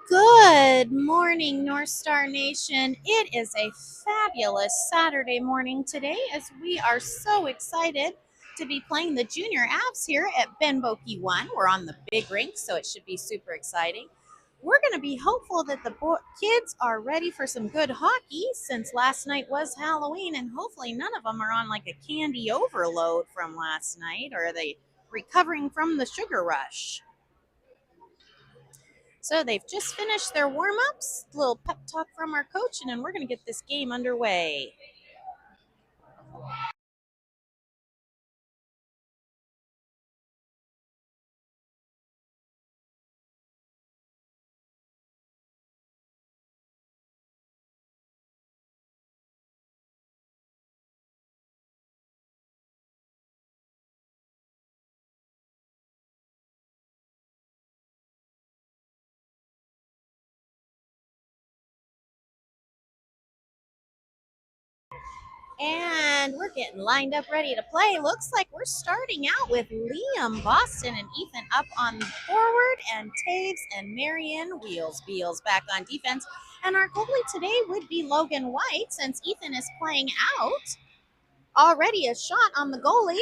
Good morning, North Star Nation. It is a fabulous Saturday morning today as we are so excited to be playing the junior Avs here at Ben Boki 1. We're on the big rink, so it should be super exciting. We're going to be hopeful that the kids are ready for some good hockey since last night was Halloween, and hopefully none of them are on like a candy overload from last night, or are they recovering from the sugar rush? So they've just finished their warm-ups, a little pep talk from our coach, and then we're going to get this game underway. And we're getting lined up ready to play. Looks like we're starting out with Liam, Boston, and Ethan up on forward, and Taves and Marion Beals back on defense. And our goalie today would be Logan White since Ethan is playing out. Already a shot on the goalie.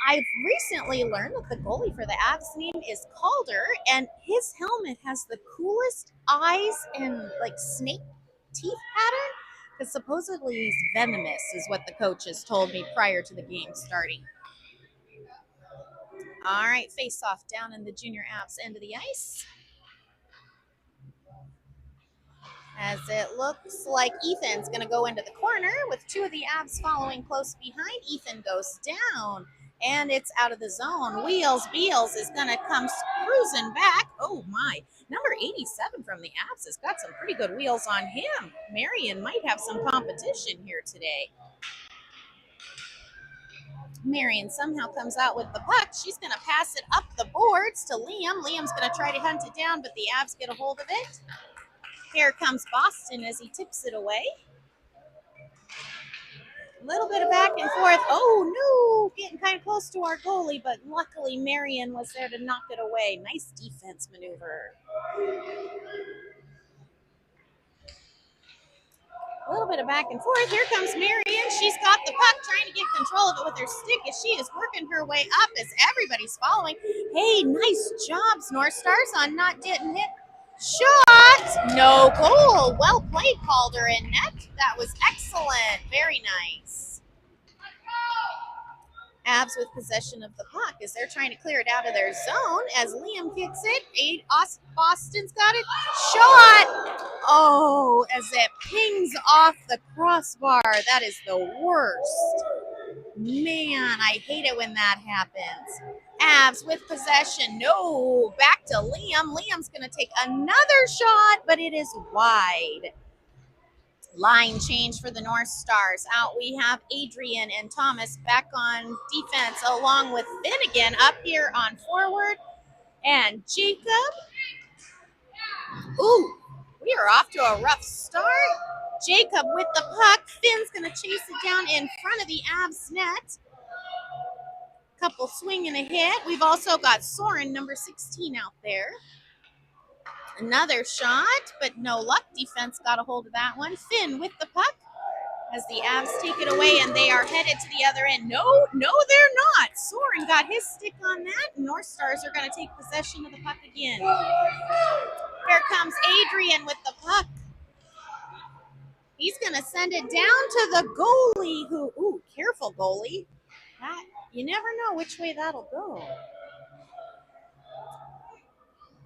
I've recently learned that the goalie for the Avs name is Calder, and his helmet has the coolest eyes and like snake teeth pattern because supposedly he's venomous, is what the coach has told me prior to the game starting. All right, face off down in the junior Avs end of the ice. As it looks like Ethan's going to go into the corner with two of the Avs following close behind. Ethan goes down, and it's out of the zone. Beals is going to come cruising back. Oh, my. Number 87 from the Avs has got some pretty good wheels on him. Marion might have some competition here today. Marion somehow comes out with the puck. She's going to pass it up the boards to Liam. Liam's going to try to hunt it down, but the Avs get a hold of it. Here comes Boston as he tips it away. A little bit of back and forth. Oh, no. Getting kind of close to our goalie, but luckily Marion was there to knock it away. Nice defense maneuver. A little bit of back and forth. Here comes Marion. She's got the puck, trying to get control of it with her stick as she is working her way up as everybody's following. Hey, nice jobs, North Stars, on not getting hit. Shot! No goal. Well played, Calder in net. That was excellent. Very nice. Avs with possession of the puck as they're trying to clear it out of their zone as Liam kicks it. Boston's got it. Shot! Oh, as it pings off the crossbar. That is the worst. Man, I hate it when that happens. Avs with possession. No, back to Liam. Liam's going to take another shot, but it is wide. Line change for the North Stars. Out we have Adrian and Thomas back on defense along with Finnegan up here on forward. And Jacob. Ooh, we are off to a rough start. Jacob with the puck. Finn's going to chase it down in front of the Avs net. Couple swing and a hit. We've also got Soren, number 16, out there. Another shot, but no luck. Defense got a hold of that one. Finn with the puck as the Avs take it away, and they are headed to the other end. No, they're not. Soren got his stick on that. North Stars are going to take possession of the puck again. Here comes Adrian with the puck. He's going to send it down to the goalie who, ooh, careful goalie. That, you never know which way that'll go.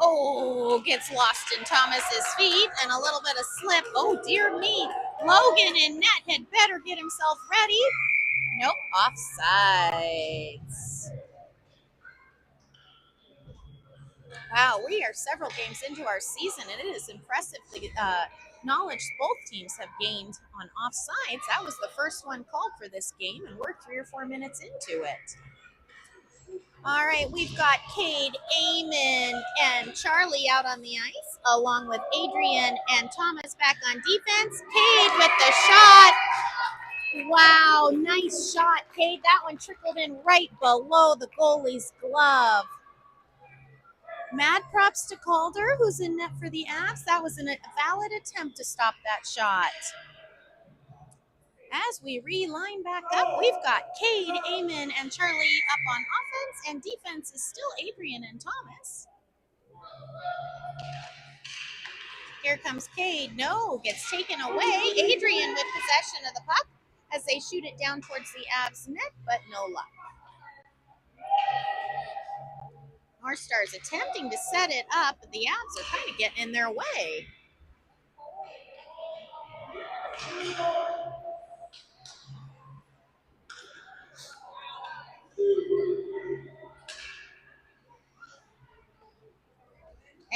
Oh, gets lost in Thomas's feet and a little bit of slip. Oh, dear me. Logan in net had better get himself ready. Nope, offsides. Wow, we are several games into our season, and it is impressive the knowledge both teams have gained on offsides. That was the first one called for this game, and we're 3 or 4 minutes into it. All right, we've got Cade, Eamon, and Charlie out on the ice, along with Adrian and Thomas back on defense. Cade with the shot. Wow, nice shot, Cade. That one trickled in right below the goalie's glove. Mad props to Calder, who's in net for the Avs. That was a valid attempt to stop that shot. As we reline back up, we've got Cade, Eamon, and Charlie up on offense, and defense is still Adrian and Thomas. Here comes Cade. No, gets taken away. Adrian with possession of the puck as they shoot it down towards the Avs net, but no luck. North Stars attempting to set it up, but the Avs are kind of getting in their way.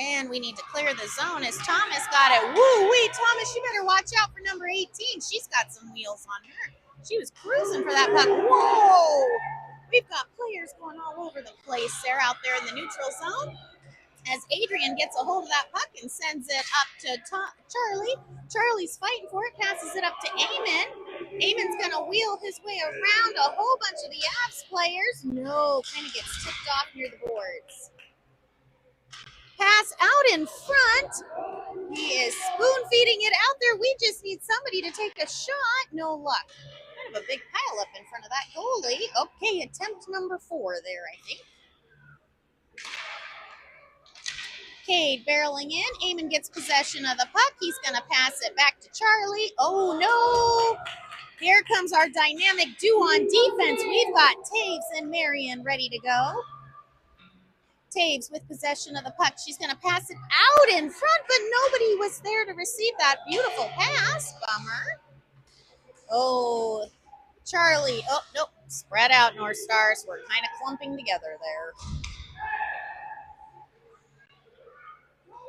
And we need to clear the zone as Thomas got it. Woo-wee, Thomas, you better watch out for number 18. She's got some wheels on her. She was cruising for that puck. Whoa! We've got players going all over the place. They're out there in the neutral zone as Adrian gets a hold of that puck and sends it up to Charlie. Charlie's fighting for it, passes it up to Eamon. Eamon's going to wheel his way around a whole bunch of the Avs players. No, kind of gets tipped off near the boards. Pass out in front. He is spoon feeding it out there. We just need somebody to take a shot. No luck. Kind of a big pile up in front of that goalie. Okay, attempt number 4 there, I think. Cade barreling in. Eamon gets possession of the puck. He's going to pass it back to Charlie. Oh, no. Here comes our dynamic duo on defense. We've got Taves and Marion ready to go. Taves with possession of the puck. She's going to pass it out in front, but nobody was there to receive that beautiful pass. Bummer. Oh, Charlie. Oh, nope. Spread out, North Stars. We're kind of clumping together there.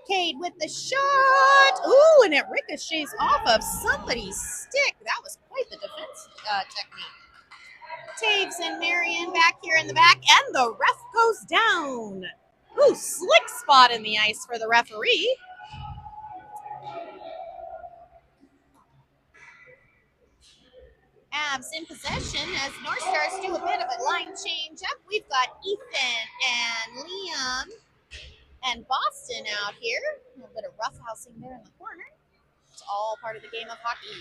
Cade with the shot. Ooh, and it ricochets off of somebody's stick. That was quite the defense technique. Taves and Marion back here in the back, and the ref goes down. Ooh, slick spot in the ice for the referee. Avs in possession as North Stars do a bit of a line change up. We've got Ethan and Liam and Boston out here. A little bit of roughhousing there in the corner. It's all part of the game of hockey.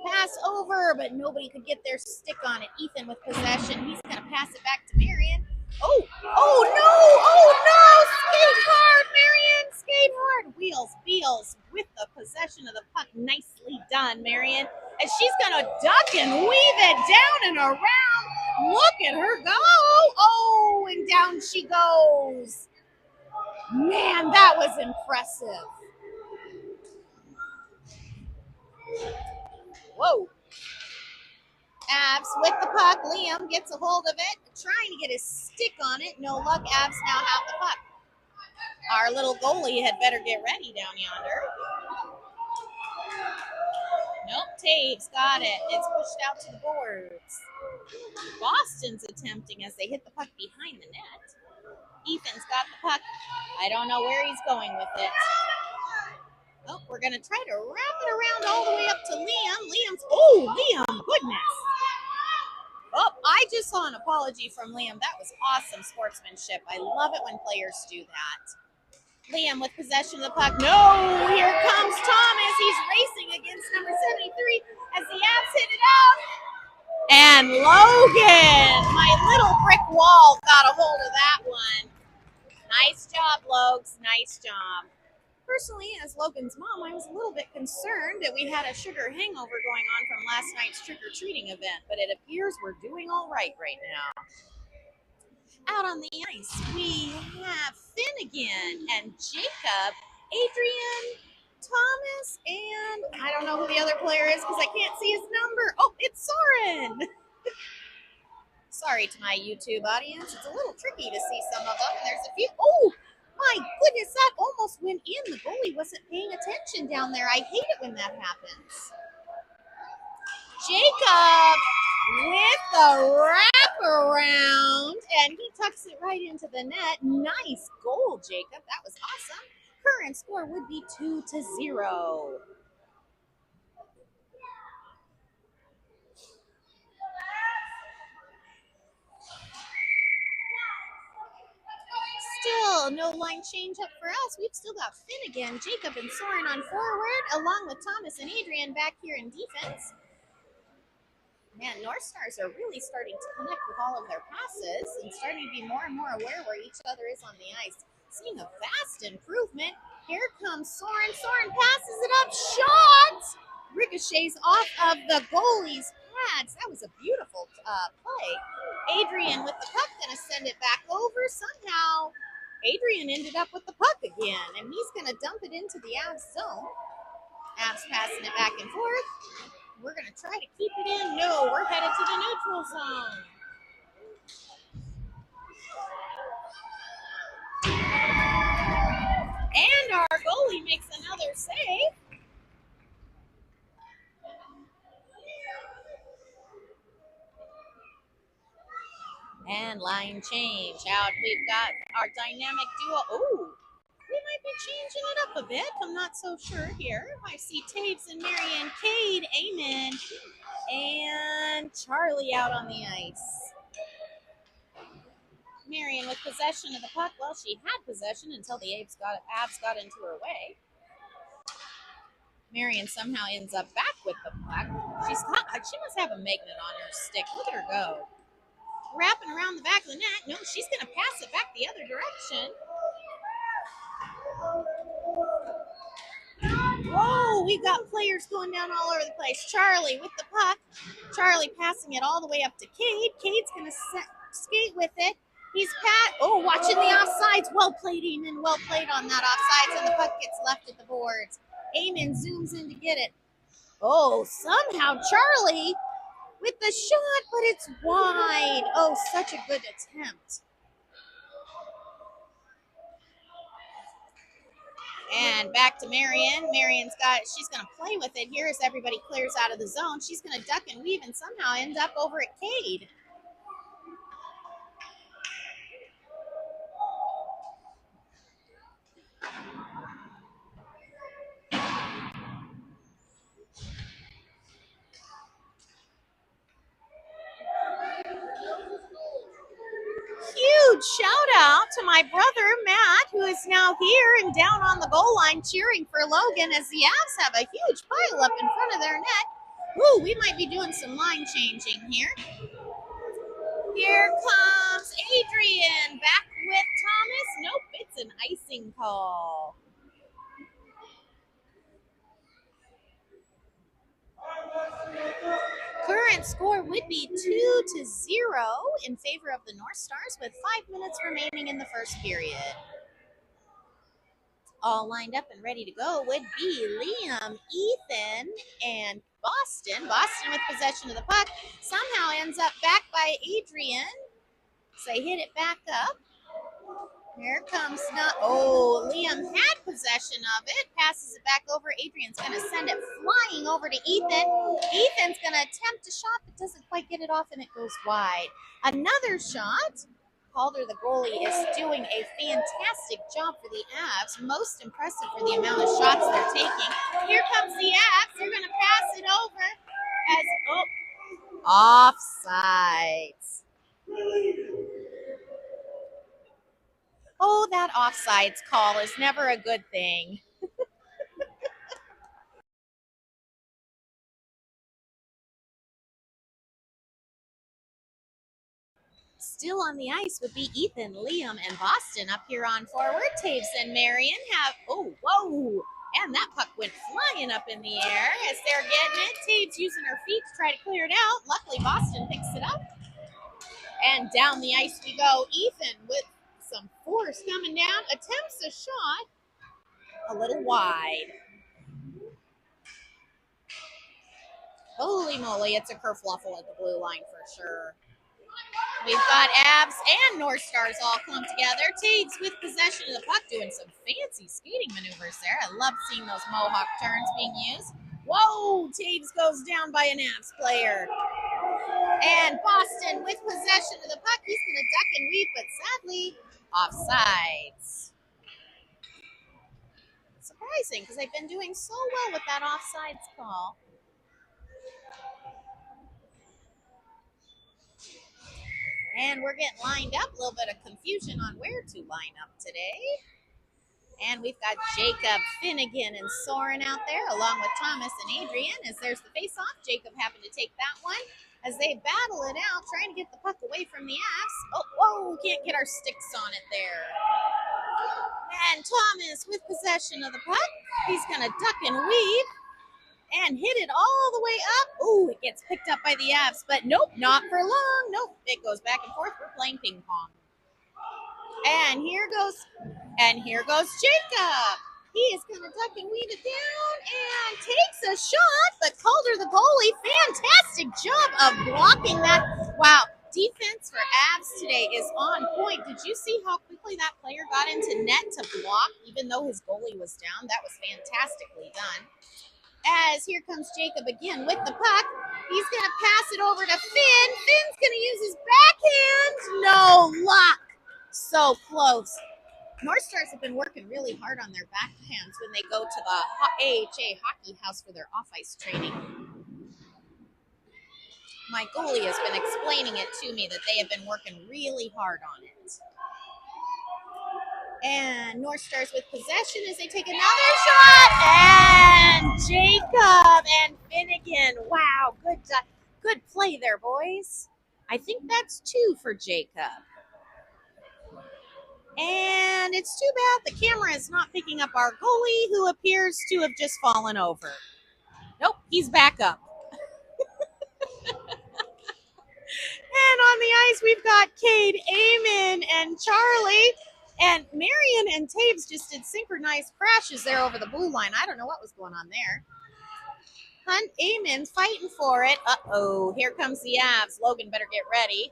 Pass over, but nobody could get their stick on it. Ethan with possession. He's going to pass it back to Marion. Oh no! Oh no! Skate hard, Marion! Skate hard. Wheels, Beals with the possession of the puck. Nicely done, Marion. And she's going to duck and weave it down and around. Look at her go. Oh, and down she goes. Man, that was impressive. Whoa. Avs with the puck. Liam gets a hold of it, trying to get his stick on it. No luck. Avs now have the puck. Our little goalie had better get ready down yonder. Nope, Taves got it. It's pushed out to the boards. Boston's attempting as they hit the puck behind the net. Ethan's got the puck. I don't know where he's going with it. Oh, we're going to try to wrap it around all the way up to Liam. Liam, goodness. Oh, I just saw an apology from Liam. That was awesome sportsmanship. I love it when players do that. Liam with possession of the puck. No, here comes Thomas. He's racing against number 73 as the Avs hit it out. And Logan, my little brick wall, got a hold of that one. Nice job, Logs. Nice job. Personally, as Logan's mom, I was a little bit concerned that we had a sugar hangover going on from last night's trick-or-treating event, but it appears we're doing all right now. Out on the ice, we have Finnegan and Jacob, Adrian, Thomas, and I don't know who the other player is because I can't see his number. Oh, it's Soren. Sorry to my YouTube audience. It's a little tricky to see some of them. And there's a few. Oh, my goodness, that almost went in. The goalie wasn't paying attention down there. I hate it when that happens. Jacob with the wraparound, and he tucks it right into the net. Nice goal, Jacob. That was awesome. Current score would be 2-0. Still no line change up for us. We've still got Finnegan, Jacob, and Soren on forward, along with Thomas and Adrian back here in defense. Man, North Stars are really starting to connect with all of their passes and starting to be more and more aware where each other is on the ice. Seeing a vast improvement. Here comes Soren. Soren passes it up. Shot! Ricochets off of the goalie's pads. That was a beautiful play. Adrian with the puck, going to send it back over. Somehow, Adrian ended up with the puck again, and he's going to dump it into the Avs zone. Avs passing it back and forth. We're going to try to keep it in. No, we're headed to the neutral zone. And our goalie makes another save. And line change out. We've got our dynamic duo. Oh, we might be changing it up a bit. I'm not so sure here. I see Taves and Marianne, Cade, Amen, and Charlie out on the ice. Marianne with possession of the puck. Well, she had possession until the Avs got into her way. Marianne somehow ends up back with the puck. She must have a magnet on her stick. Look at her go. Wrapping around the back of the net. No, she's going to pass it back the other direction. Whoa, we've got players going down all over the place. Charlie with the puck. Charlie passing it all the way up to Cade. Cade's going to skate with it. He's watching the offsides. Well played, Eamon. Well played on that offsides, and the puck gets left at the boards. Eamon zooms in to get it. Oh, somehow Charlie with the shot, but it's wide. Oh, such a good attempt. And back to Marianne. She's going to play with it here as everybody clears out of the zone. She's going to duck and weave and somehow end up over at Cade. Huge shout out to my brother Matt, who is now here and down on the goal line cheering for Logan as the Avs have a huge pile up in front of their net. Ooh, we might be doing some line changing here. Here comes Adrian back with Thomas. Nope, it's an icing call. Current score would be 2-0 in favor of the North Stars with 5 minutes remaining in the first period. All lined up and ready to go would be Liam, Ethan, and Boston. Boston with possession of the puck. Somehow ends up back by Adrian. So they hit it back up. Here comes Liam had possession of it. Passes it back over. Adrian's going to send it flying over to Ethan. Ethan's going to attempt a shot, but doesn't quite get it off, and it goes wide. Another shot. Calder, the goalie, is doing a fantastic job for the Avs. Most impressive for the amount of shots they're taking. Here comes the Avs. They're going to pass it over as offsides. Oh, that offsides call is never a good thing. Still on the ice would be Ethan, Liam, and Boston up here on forward. Taves and Marion have, and that puck went flying up in the air as they're getting it. Taves using her feet to try to clear it out. Luckily, Boston picks it up. And down the ice we go. Ethan with some force coming down, attempts a shot, a little wide. Holy moly, it's a kerfluffle at the blue line for sure. We've got Avs and North Stars all clumped together. Taves with possession of the puck, doing some fancy skating maneuvers there. I love seeing those Mohawk turns being used. Whoa, Taves goes down by an Avs player. And Boston with possession of the puck. He's going to duck and weave, but sadly, offsides. Surprising, because they've been doing so well with that offsides call. And we're getting lined up. A little bit of confusion on where to line up today. And we've got Jacob, Finnegan, and Soren out there, along with Thomas and Adrian. As there's the face-off, Jacob happened to take that one. As they battle it out, trying to get the puck away from the Avs. Oh, whoa, can't get our sticks on it there. And Thomas with possession of the puck. He's going to duck and weave and hit it all the way up. Ooh, it gets picked up by the Avs, but nope, not for long. Nope, it goes back and forth. We're playing ping pong. And here goes Jacob. He is going to duck and weave it down and takes a shot, but Calder, the goalie, fantastic job of blocking that. Wow, defense for Avs today is on point. Did you see how quickly that player got into net to block, even though his goalie was down? That was fantastically done. As here comes Jacob again with the puck. He's going to pass it over to Finn. Finn's going to use his backhand. No luck. So close. North Stars have been working really hard on their backhands when they go to the AHA hockey house for their off-ice training. My goalie has been explaining it to me that they have been working really hard on it. And North Stars with possession as they take another shot. And Jacob and Finnegan. Wow, good play there, boys. I think that's 2 for Jacob. And it's too bad the camera is not picking up our goalie, who appears to have just fallen over. Nope, he's back up. And on the ice, we've got Cade, Eamon, and Charlie. And Marion and Taves just did synchronized crashes there over the blue line. I don't know what was going on there. Hunt, Eamon fighting for it. Uh-oh, here comes the Avs. Logan better get ready.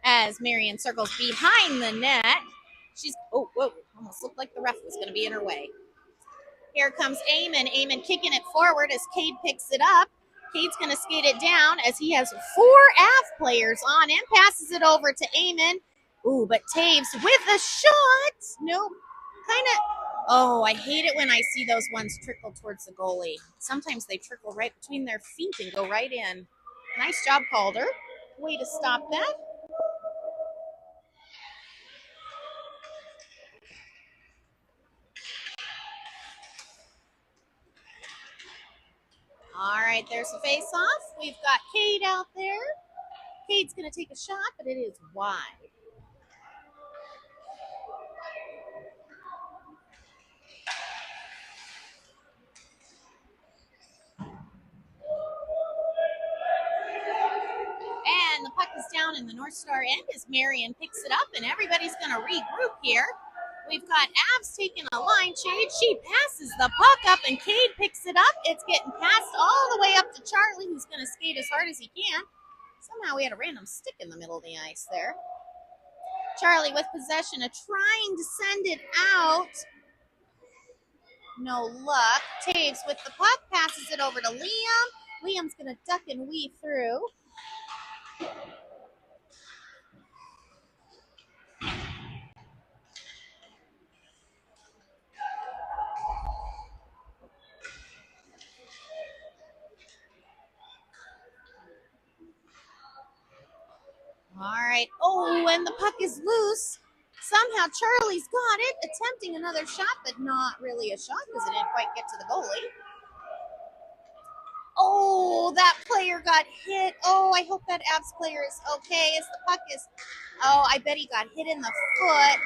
As Marion circles behind the net. Whoa, almost looked like the ref was going to be in her way. Here comes Eamon. Eamon kicking it forward as Cade picks it up. Cade's going to skate it down as he has 4 Av players on him. Passes it over to Eamon. Ooh, but Taves with a shot. Nope. Oh, I hate it when I see those ones trickle towards the goalie. Sometimes they trickle right between their feet and go right in. Nice job, Calder. Way to stop that. All right, there's a face-off. We've got Cade out there. Cade's going to take a shot, but it is wide. And the puck is down in the North Star end as Marion picks it up, and everybody's going to regroup here. We've got Avs taking a line change. She passes the puck up, and Cade picks it up. It's getting passed all the way up to Charlie, who's going to skate as hard as he can. Somehow we had a random stick in the middle of the ice there. Charlie with possession, trying to send it out. No luck. Taves with the puck, passes it over to Liam. Liam's going to duck and weave through. All right. Oh, and the puck is loose. Somehow Charlie's got it, attempting another shot, but not really a shot because it didn't quite get to the goalie. Oh, that player got hit. Oh, I hope that Avs player is okay as the puck is... Oh, I bet he got hit in the foot.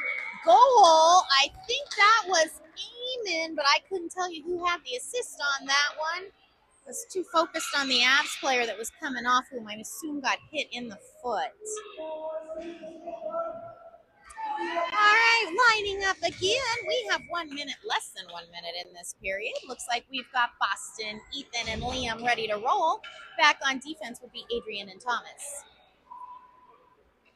Goal. I think that was Eamon, but I couldn't tell you who had the assist on that one. I was too focused on the Avs player that was coming off, whom I assume got hit in the foot. All right, lining up again. We have 1 minute, less than 1 minute in this period. Looks like we've got Boston, Ethan, and Liam ready to roll. Back on defense would be Adrian and Thomas.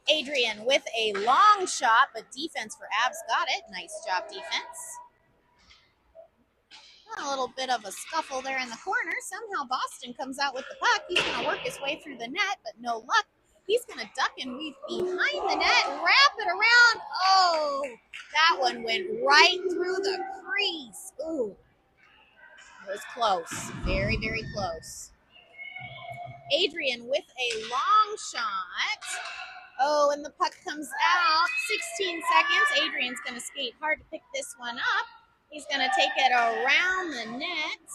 Adrian with a long shot, but defense for Avs got it. Nice job, defense. A little bit of a scuffle there in the corner. Somehow Boston comes out with the puck. He's going to work his way through the net, but no luck. He's going to duck and weave behind the net, wrap it around. Oh, that one went right through the crease. Ooh, it was close. Very, very close. Adrian with a long shot. Oh, and the puck comes out. 16 seconds. Adrian's going to skate hard to pick this one up. He's going to take it around the net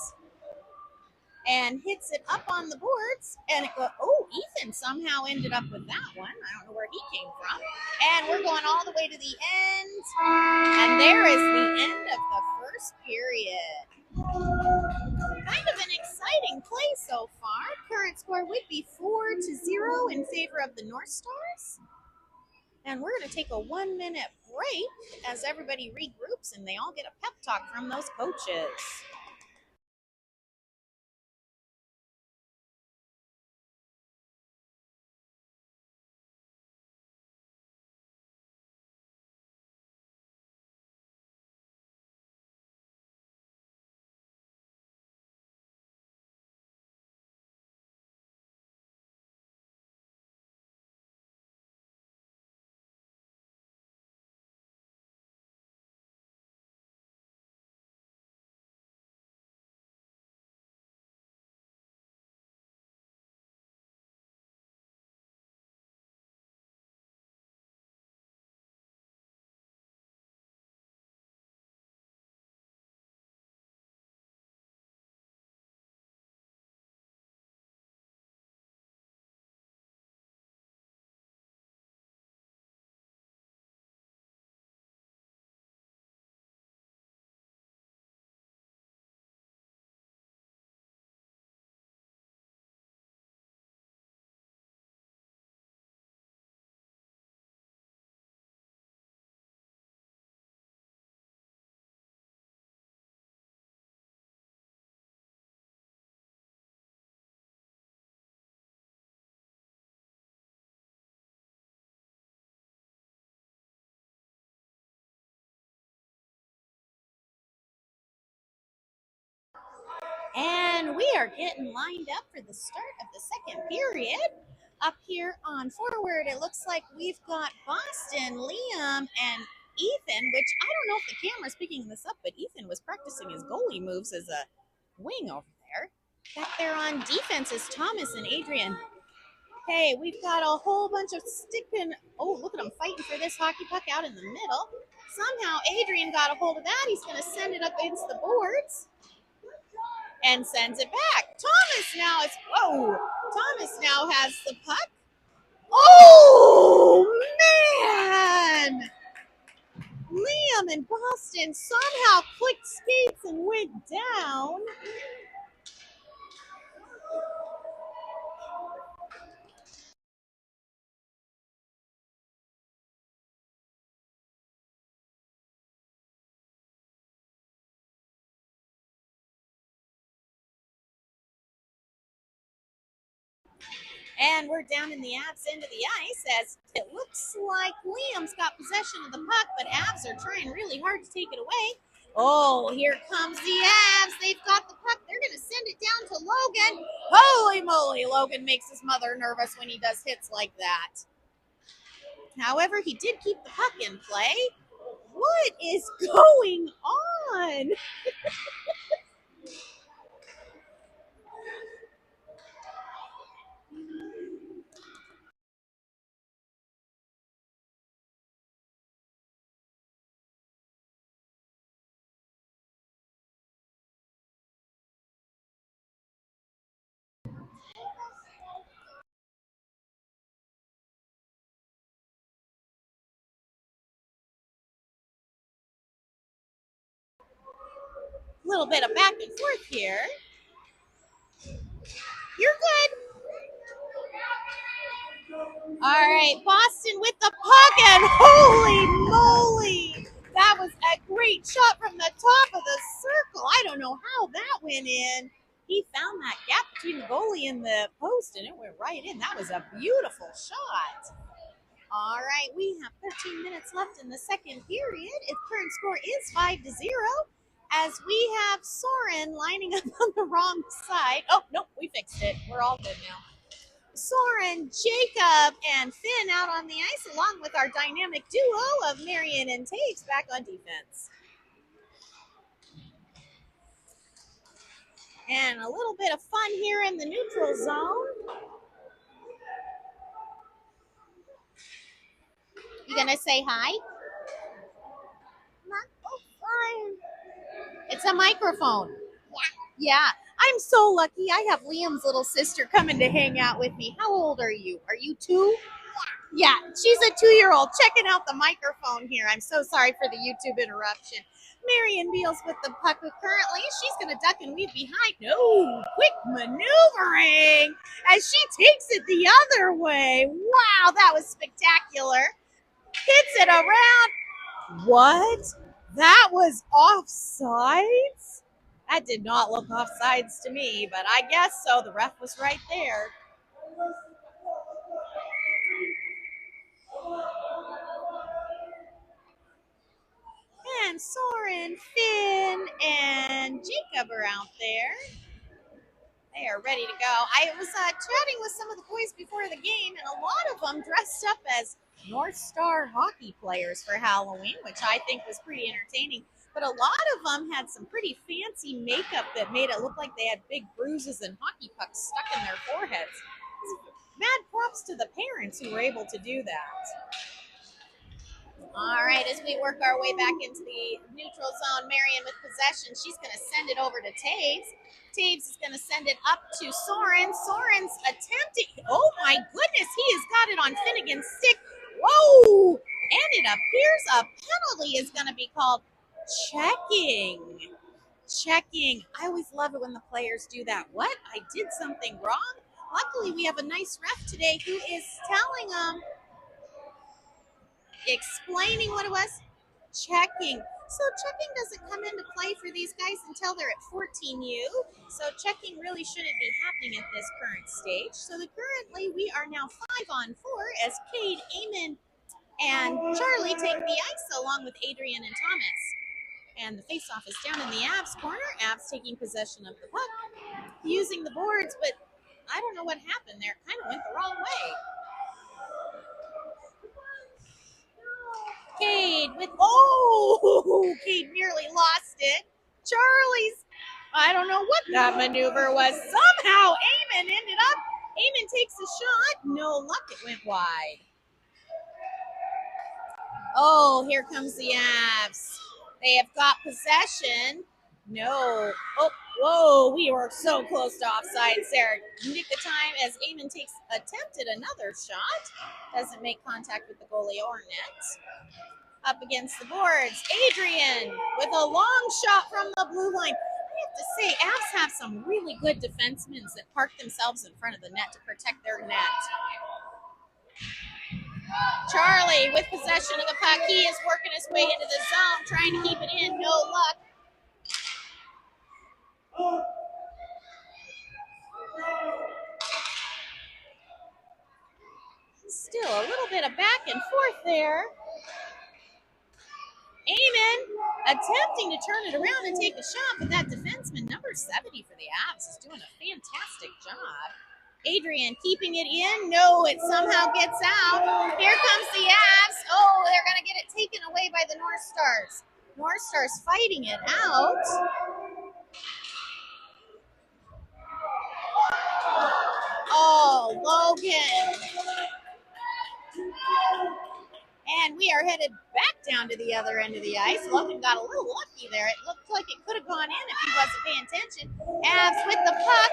and hits it up on the boards. And it goes, oh, Ethan somehow ended up with that one. I don't know where he came from. And we're going all the way to the end. And there is the end of the first period. Kind of an exciting play so far. Current score would be 4-0 in favor of the North Stars. And we're going to take a 1-minute break as everybody regroups and they all get a pep talk from those coaches. And we are getting lined up for the start of the second period. Up here on forward, it looks like we've got Boston, Liam, and Ethan, which I don't know if the camera's picking this up, but Ethan was practicing his goalie moves as a wing over there. Back there on defense is Thomas and Adrian. Hey, we've got a whole bunch of sticking. Oh, look at them fighting for this hockey puck out in the middle. Somehow Adrian got a hold of that. He's going to send it up against the boards and sends it back. Thomas now has the puck. Oh, man! Liam and Boston somehow clicked skates and went down. And we're down in the Avs end of the ice as it looks like Liam's got possession of the puck, but Avs are trying really hard to take it away. Oh, here comes the Avs. They've got the puck. They're going to send it down to Logan. Holy moly, Logan makes his mother nervous when he does hits like that. However, he did keep the puck in play. What is going on? A little bit of back and forth here. You're good. All right, Boston with the puck, and holy moly, that was a great shot from the top of the circle. I don't know how that went in. He found that gap between the goalie and the post, and it went right in. That was a beautiful shot. All right, we have 13 minutes left in the second period. Its current score is 5-0, as we have Soren lining up on the wrong side. Oh, nope, we fixed it. We're all good now. Soren, Jacob, and Finn out on the ice, along with our dynamic duo of Marion and Taves back on defense. And a little bit of fun here in the neutral zone. gonna say hi? It's a microphone. Yeah. I'm so lucky. I have Liam's little sister coming to hang out with me. How old are you? Are you 2? Yeah, she's a 2-year-old checking out the microphone here. I'm so sorry for the YouTube interruption. Marion Beals with the puck. Currently, she's going to duck and weave behind. No, quick maneuvering as she takes it the other way. Wow, that was spectacular. Hits it around. What? That was offsides? That did not look offsides to me, but I guess so. The ref was right there. And Soren, Finn, and Jacob are out there. They are ready to go. I was chatting with some of the boys before the game, and a lot of them dressed up as North Star hockey players for Halloween, which I think was pretty entertaining. But a lot of them had some pretty fancy makeup that made it look like they had big bruises and hockey pucks stuck in their foreheads. Mad props to the parents who were able to do that. All right, as we work our way back into the neutral zone, Marion with possession. She's going to send it over to Taves. Taves is going to send it up to Soren. Soren's attempting. Oh my goodness, he has got it on Finnegan's stick. Whoa! And it appears a penalty is going to be called. Checking. Checking. I always love it when the players do that. What? I did something wrong? Luckily, we have a nice ref today who is telling them, explaining what it was, checking. So checking doesn't come into play for these guys until they're at 14U. So checking really shouldn't be happening at this current stage. So currently we are now 5-on-4 as Cade, Eamon, and Charlie take the ice along with Adrian and Thomas. And the faceoff is down in the Avs corner. Avs taking possession of the puck, using the boards, but I don't know what happened there. It kind of went the wrong way. Cade with, Cade nearly lost it. Charlie's, I don't know what that maneuver was. Somehow Eamon ended up, Eamon takes a shot. No luck, it went wide. Oh, here comes the Avs. They have got possession. No. Oh, whoa, we were so close to offsides there. Nick the time as Eamon attempted another shot. Doesn't make contact with the goalie or net. Up against the boards, Adrian with a long shot from the blue line. I have to say, Avs have some really good defensemen that park themselves in front of the net to protect their net. Charlie with possession of the puck. He is working his way into the zone, trying to keep it in. No luck. Still a little bit of back and forth there. Eamon attempting to turn it around and take a shot, but that defenseman, number 70 for the Avs, is doing a fantastic job. Adrian keeping it in. No, it somehow gets out. Here comes the Avs. Oh, they're going to get it taken away by the North Stars. North Stars fighting it out. Oh, Logan. And we are headed back down to the other end of the ice. Logan got a little lucky there. It looked like it could have gone in if he wasn't paying attention. Avs with the puck.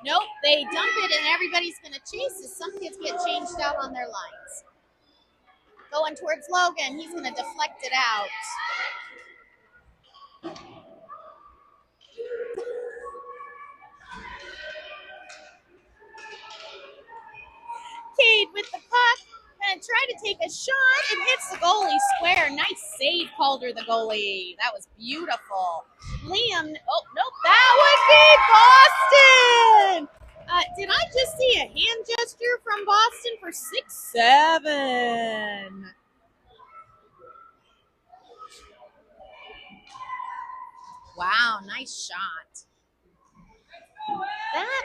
Nope, they dump it and everybody's going to chase as some kids get changed out on their lines. Going towards Logan. He's going to deflect it out. Cade with the puck. And try to take a shot. It hits the goalie square. Nice save, Calder, the goalie. That was beautiful. Liam, oh, nope, that would be Boston. Did I just see a hand gesture from Boston for 6-7? Wow, nice shot. That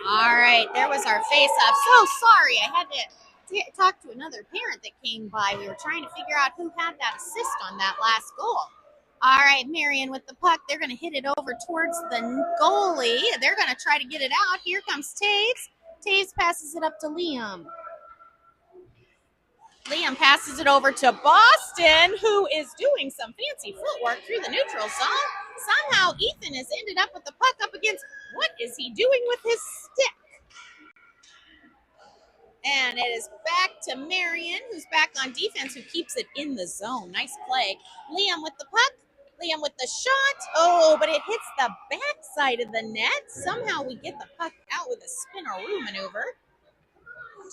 All right, there was our face-off. So sorry, I had to talk to another parent that came by. We were trying to figure out who had that assist on that last goal. All right, Marion with the puck. They're going to hit it over towards the goalie. They're going to try to get it out. Here comes Taves. Taves passes it up to Liam. Liam passes it over to Boston, who is doing some fancy footwork through the neutral zone. Somehow Ethan has ended up with the puck up against, what is he doing with his stick? And it is back to Marion, who's back on defense, who keeps it in the zone. Nice play. Liam with the puck. Liam with the shot. Oh, but it hits the backside of the net. Somehow we get the puck out with a spinaroo maneuver.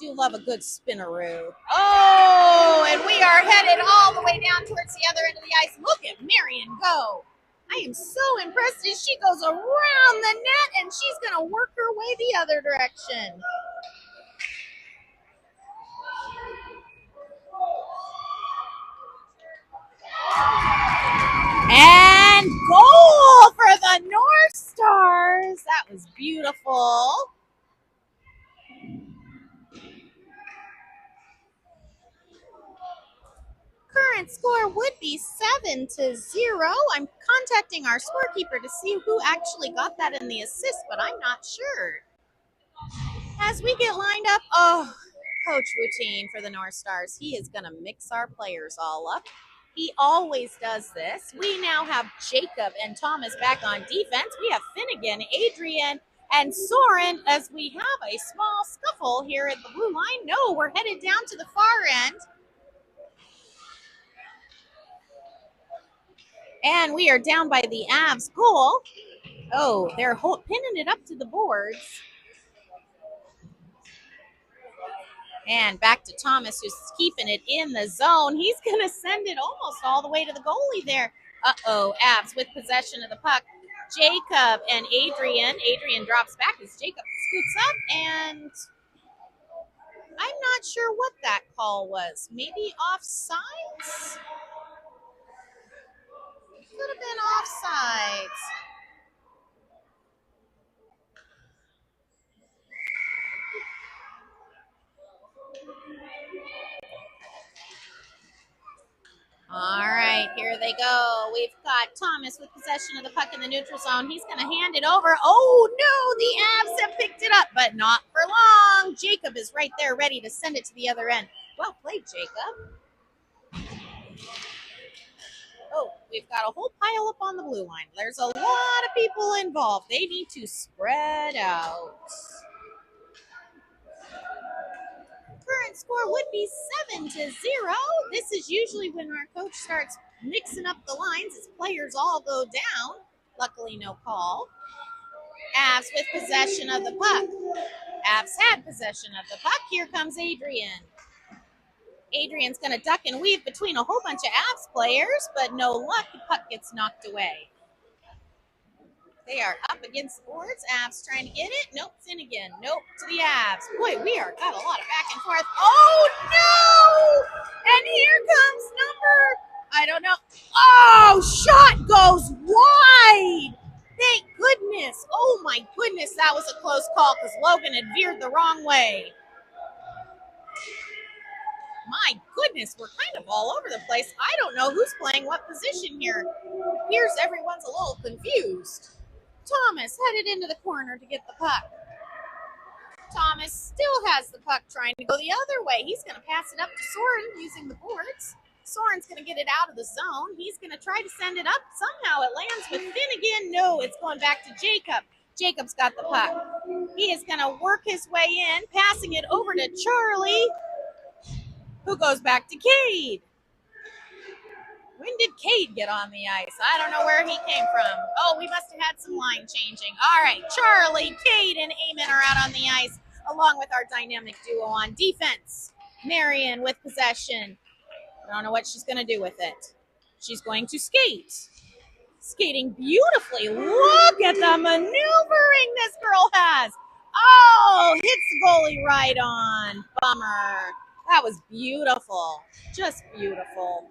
Do love a good spinaroo. Oh, and we are headed all the way down towards the other end of the ice. Look at Marion go. I am so impressed as she goes around the net, and she's going to work her way the other direction. And goal for the North Stars. That was beautiful. Current score would be 7-0. I'm contacting our scorekeeper to see who actually got that in the assist, but I'm not sure. As we get lined up, Coach Wettin for the North Stars, he is going to mix our players all up. He always does this. We now have Jacob and Thomas back on defense. We have Finnegan, Adrian, and Soren as we have a small scuffle here at the blue line. No, we're headed down to the far end. And we are down by the Avs goal. Oh, they're pinning it up to the boards. And back to Thomas, who's keeping it in the zone. He's going to send it almost all the way to the goalie there. Uh-oh, Avs with possession of the puck. Jacob and Adrian. Adrian drops back as Jacob scoots up, and I'm not sure what that call was. Maybe offsides? Could have been offsides. All right, here they go. We've got Thomas with possession of the puck in the neutral zone. He's going to hand it over. Oh, no, the Avs have picked it up, but not for long. Jacob is right there ready to send it to the other end. Well played, Jacob. Oh, we've got a whole pile up on the blue line. There's a lot of people involved. They need to spread out. Current score would be 7-0. This is usually when our coach starts mixing up the lines as players all go down. Luckily, no call. Avs with possession of the puck. Avs had possession of the puck. Here comes Adrian. Adrian's going to duck and weave between a whole bunch of Avs players, but no luck. The puck gets knocked away. They are up against the boards. Avs trying to get it. Nope, Finnegan. Nope, to the Avs. Boy, we are got a lot of back and forth. Oh, no! And here comes I don't know. Oh, shot goes wide. Thank goodness. Oh, my goodness, that was a close call because Logan had veered the wrong way. My goodness, we're kind of all over the place. I don't know who's playing what position here. It appears everyone's a little confused. Thomas headed into the corner to get the puck. Thomas still has the puck trying to go the other way. He's going to pass it up to Soren using the boards. Soren's going to get it out of the zone. He's going to try to send it up. Somehow it lands with Finnegan. No, it's going back to Jacob. Jacob's got the puck. He is going to work his way in, passing it over to Charlie, who goes back to Cade. When did Cade get on the ice? I don't know where he came from. Oh, we must have had some line changing. All right, Charlie, Cade, and Eamon are out on the ice, along with our dynamic duo on defense. Marion with possession. I don't know what she's going to do with it. She's going to skate. Skating beautifully. Look at the maneuvering this girl has. Oh, hits the goalie right on. Bummer. That was beautiful. Just beautiful.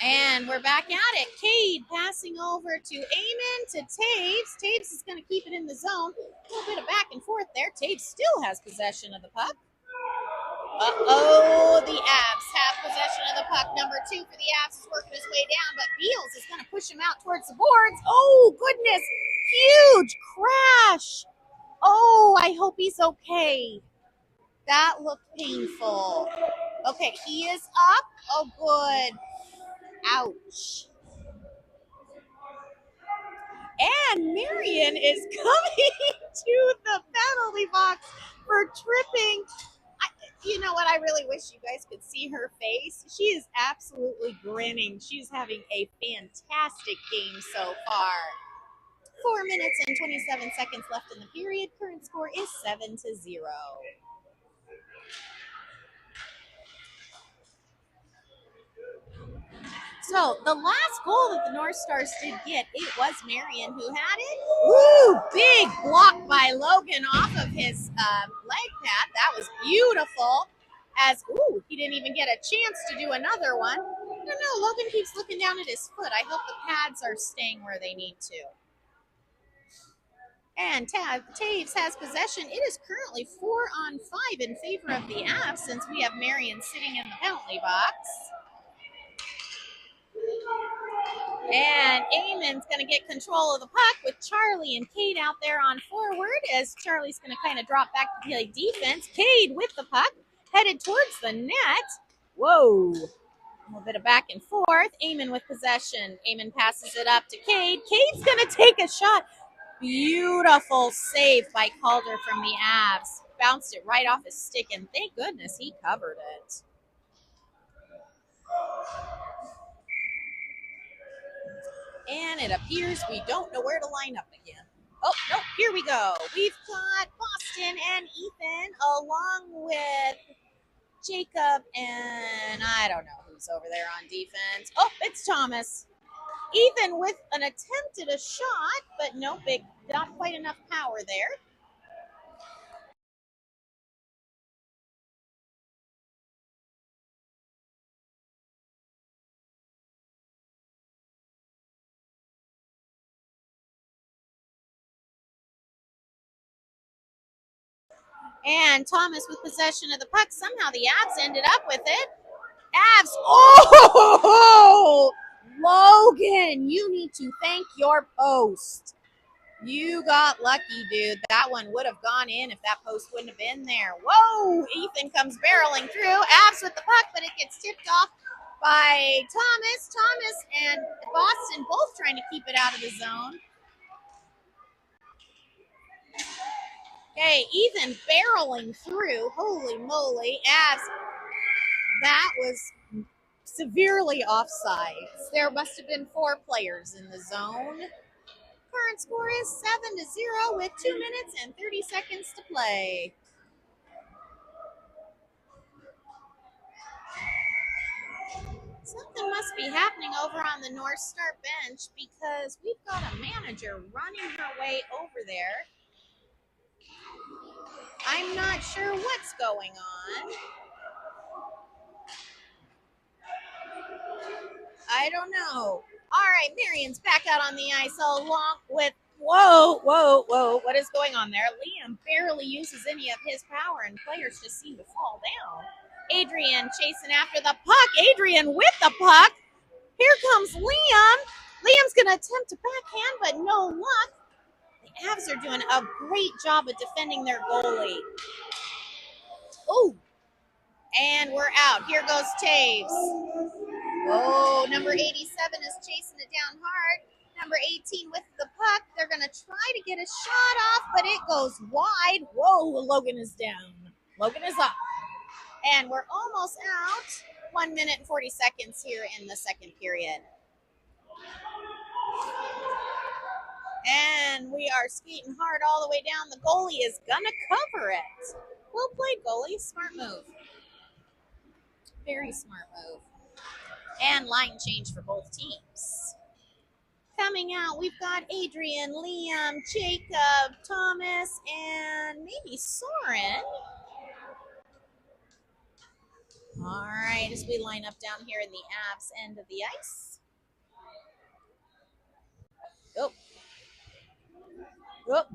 And we're back at it. Cade passing over to Eamon to Taves. Taves is going to keep it in the zone. A little bit of back and forth there. Taves still has possession of the puck. Uh-oh, the Avs have possession of the puck. Number 2 for the Avs is working his way down, but Beals is going to push him out towards the boards. Oh, goodness. Huge crash. Oh, I hope he's okay. That looked painful. Okay, he is up. Oh, good. Ouch. And Marion is coming to the penalty box for tripping. You know what? I really wish you guys could see her face. She is absolutely grinning. She's having a fantastic game so far. 4 minutes and 27 seconds left in the period. Current score is 7-0. So the last goal that the North Stars did get, it was Marion who had it. Woo! Big block by Logan off of his leg pad. That was beautiful. As, ooh, he didn't even get a chance to do another one. I don't know, Logan keeps looking down at his foot. I hope the pads are staying where they need to. And Taves has possession. It is currently 4-on-5 in favor of the Avs since we have Marion sitting in the penalty box. And Eamon's going to get control of the puck with Charlie and Cade out there on forward as Charlie's going to kind of drop back to play defense. Cade with the puck, headed towards the net. Whoa. A little bit of back and forth. Eamon with possession. Eamon passes it up to Cade. Cade's going to take a shot. Beautiful save by Calder from the Avs. Bounced it right off his stick, and thank goodness he covered it. And it appears we don't know where to line up again. Oh, no, here we go. We've got Boston and Ethan along with Jacob and I don't know who's over there on defense. Oh, it's Thomas. Ethan with an attempt at a shot, but no big, not quite enough power there. And Thomas with possession of the puck. Somehow the Avs ended up with it. Avs. Oh, Logan, you need to thank your post. You got lucky, dude. That one would have gone in if that post wouldn't have been there. Whoa, Ethan comes barreling through. Avs with the puck, but it gets tipped off by Thomas. Thomas and Boston both trying to keep it out of the zone. Okay, Ethan barreling through. Holy moly. Avs, that was severely offsides. There must have been 4 players in the zone. Current score is 7-0 with 2 minutes and 30 seconds to play. Something must be happening over on the North Star bench because we've got a manager running her way over there. I'm not sure what's going on. I don't know. All right, Marion's back out on the ice along with, whoa, what is going on there? Liam barely uses any of his power and players just seem to fall down. Adrian chasing after the puck. Adrian with the puck. Here comes Liam. Liam's going to attempt to backhand, but no luck. The Avs are doing a great job of defending their goalie. Oh, and we're out. Here goes Taves. Oh, number 87 is chasing it down hard. Number 18 with the puck. They're going to try to get a shot off, but it goes wide. Whoa, Logan is down. Logan is up. And we're almost out. 1 minute and 40 seconds here in the second period. And we are skating hard all the way down. The goalie is going to cover it. Well played, goalie. Smart move. Very smart move. And line change for both teams. Coming out, we've got Adrian, Liam, Jacob, Thomas, and maybe Soren. All right, as we line up down here in the Avs end of the ice. Oh,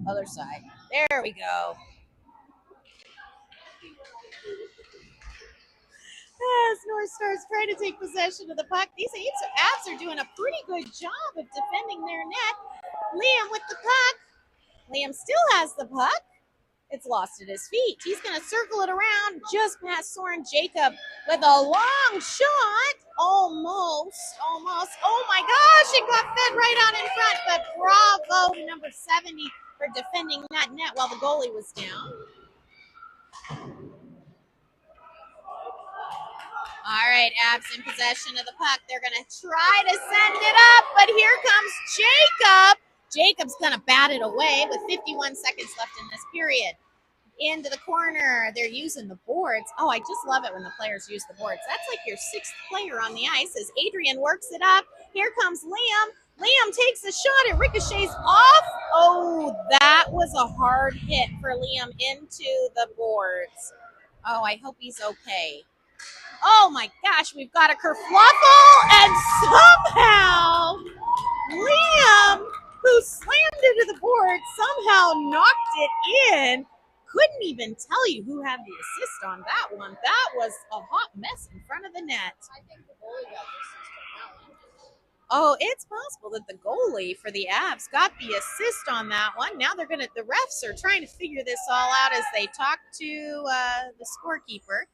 other side. There we go. As North Stars try to take possession of the puck, these Avs are doing a pretty good job of defending their net. Liam with the puck. Liam still has the puck. It's lost at his feet. He's going to circle it around just past Soren Jacob with a long shot. Almost. Oh my gosh, it got fed right on in front, but bravo to number 70 for defending that net while the goalie was down. All right, Avs in possession of the puck. They're going to try to send it up, but here comes Jacob. Jacob's going to bat it away with 51 seconds left in this period. Into the corner. They're using the boards. Oh, I just love it when the players use the boards. That's like your sixth player on the ice as Adrian works it up. Here comes Liam. Liam takes a shot. It ricochets off. Oh, that was a hard hit for Liam into the boards. Oh, I hope he's okay. Oh my gosh, we've got a kerfluffle, and somehow Liam, who slammed into the board, somehow knocked it in. Couldn't even tell you who had the assist on that one. That was a hot mess in front of the net. I think the goalie got the assist on that one. Oh, it's possible that the goalie for the Avs got the assist on that one. Now the refs are trying to figure this all out as they talk to the scorekeeper.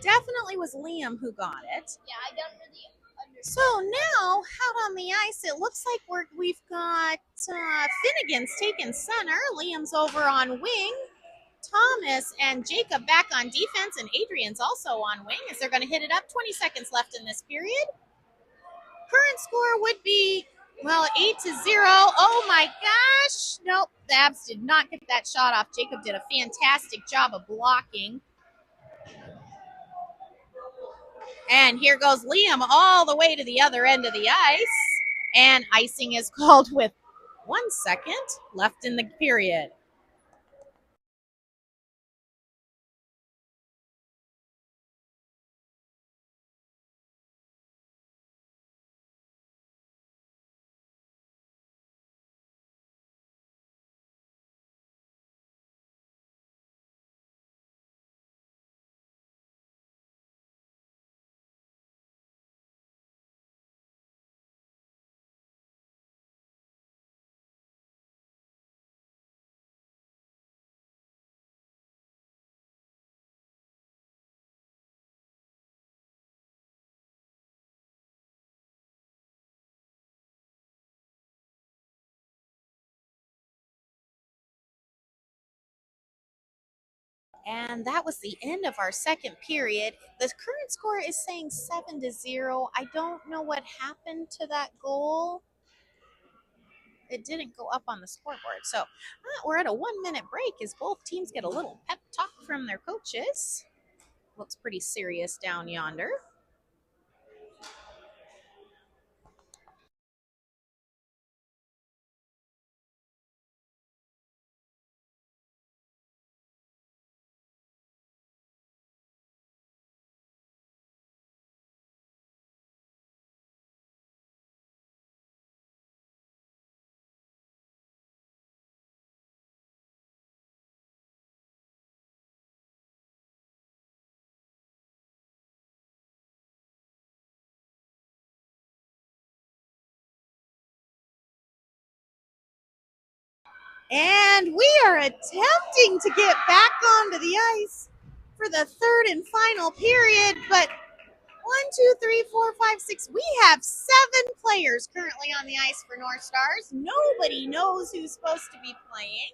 Definitely was Liam who got it. Yeah, I don't really understand. So now, out on the ice, it looks like we've got Finnegan's taking center. Liam's over on wing. Thomas and Jacob back on defense, and Adrian's also on wing as they're going to hit it up. 20 seconds left in this period. Current score would be, well, 8-0. Oh my gosh. Nope, the Avs did not get that shot off. Jacob did a fantastic job of blocking. And here goes Liam all the way to the other end of the ice. And icing is called with 1 second left in the period. And that was the end of our second period. The current score is saying 7-0. I don't know what happened to that goal. It didn't go up on the scoreboard. So we're at a 1 minute break as both teams get a little pep talk from their coaches. Looks pretty serious down yonder. And we are attempting to get back onto the ice for the third and final period, but 1, 2, 3, 4, 5, 6. We have 7 players currently on the ice for North Stars. Nobody knows who's supposed to be playing.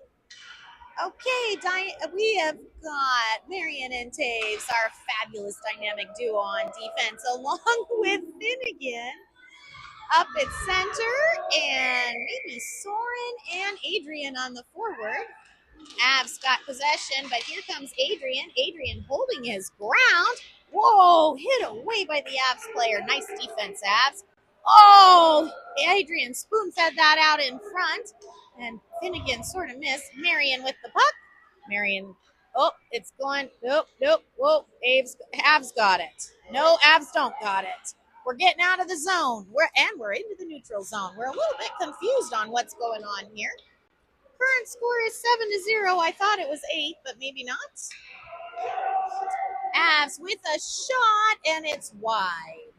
Okay, we have got Marion and Taves, our fabulous dynamic duo on defense, along with Finnegan up at center, and maybe Soren and Adrian on the forward. Avs got possession, but here comes Adrian. Adrian holding his ground. Whoa, hit away by the Avs player. Nice defense, Avs. Oh, Adrian spoon-fed that out in front, and Finnegan sort of missed. Marion with the puck. Marion, Oh, it's going. Nope, nope. Whoa, Avs got it. No, Avs don't got it. We're getting out of the zone. We're into the neutral zone. We're a little bit confused on what's going on here. Current score is 7-0. I thought it was 8, but maybe not. Avs with a shot, and it's wide.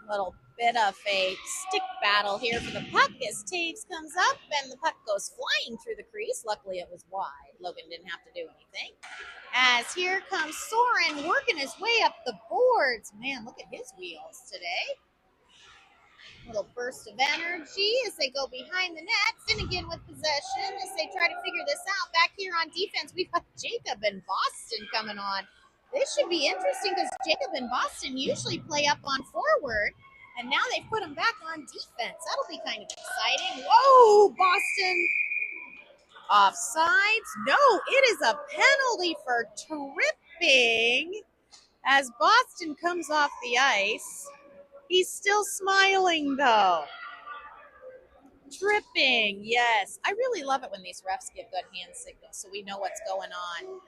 Little bit of a stick battle here for the puck as Taves comes up and the puck goes flying through the crease. Luckily it was wide. Logan didn't have to do anything. As here comes Soren working his way up the boards. Man, look at his wheels today. Little burst of energy as they go behind the net. Finnegan with possession as they try to figure this out. Back here on defense, we've got Jacob and Boston coming on. This should be interesting because Jacob and Boston usually play up on forward, and now they've put them back on defense. That'll be kind of exciting. Whoa, Boston. Offsides. No, it is a penalty for tripping as Boston comes off the ice. He's still smiling, though. Tripping, yes. I really love it when these refs give good hand signals so we know what's going on.